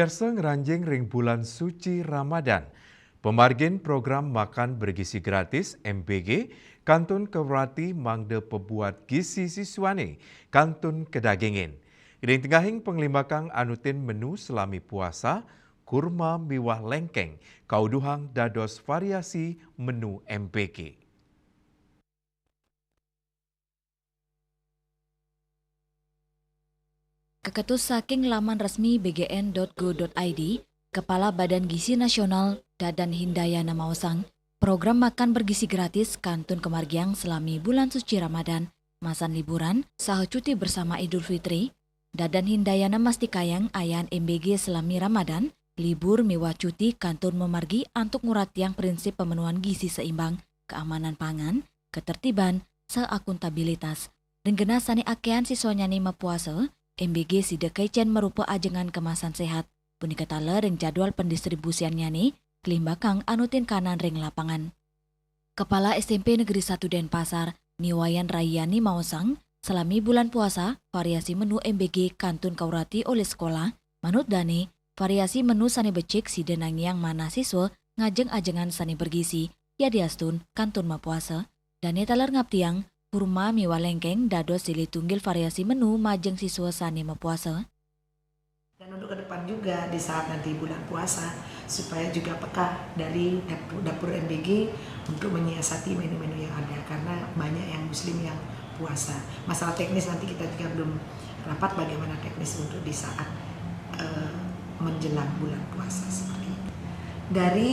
Biasa ngeranjing ring bulan suci Ramadan. Pemargin program makan bergizi gratis MBG Kantun Kewerati mangde pebuat gizi siswane Kantun Kedagingin. Iding tengahing penglimbakang anutin menu selami puasa, kurma miwah lengkeng, kauduhang dados variasi menu MBG. Keketus saking laman resmi bgn.go.id, Kepala Badan Gizi Nasional Dadan Hindayana Mausang, program makan bergizi gratis Kantun Kemargiang selami bulan suci Ramadan, masan liburan, saha cuti bersama Idul Fitri. Dadan Hindayana mastikayang ayan MBG selami Ramadan, libur miwah cuti Kantun memargi antuk nguratiang prinsip pemenuhan gizi seimbang, keamanan pangan, ketertiban, seakuntabilitas. Renggena sani akean siswanya nima puasa, MBG Sidekaicen merupa ajengan kemasan sehat. Punika tala ring jadwal pendistribusiannya nih, kelimbakang anutin kanan ring lapangan. Kepala SMP Negeri 1 Denpasar, Niwayan Rayani Mausang, selami bulan puasa, variasi menu MBG Kantun Kewerati oleh sekolah, manut Dane, variasi menu sani becik si denangiang mana siswa ngajeng ajengan sani bergizi, ya diastun Kantun Mapuasa, Dane talar ngaptiang, kurma miwah lengkeng dados silih tunggil variasi menu majeng siswa sani mapuasa. Dan untuk ke depan juga di saat nanti bulan puasa supaya juga peka dari dapur MBG untuk menyiasati menu-menu yang ada karena banyak yang muslim yang puasa. Masalah teknis nanti kita juga belum rapat bagaimana teknis untuk di saat menjelang bulan puasa seperti itu. Dari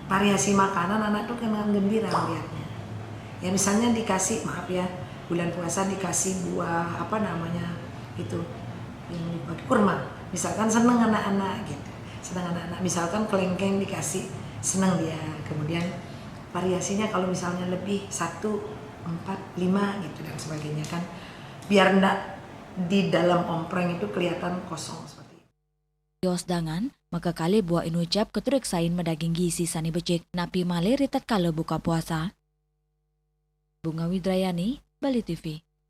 variasi makanan anak tuh kena gembira melihatnya. Ya misalnya dikasih, maaf ya, bulan puasa dikasih buah itu yang dipakai kurma, misalkan seneng anak-anak gitu, seneng anak-anak, misalkan kelengkeng dikasih, seneng dia. Kemudian variasinya kalau misalnya lebih 1, 4, 5 gitu dan sebagainya kan, biar ndak di dalam ompreng itu kelihatan kosong seperti itu. Yos dangan, maka kali buah inucap keturik sain medaging gizi sani becik, napi male ritat kala buka puasa. Bunga Widrayani, Bali TV.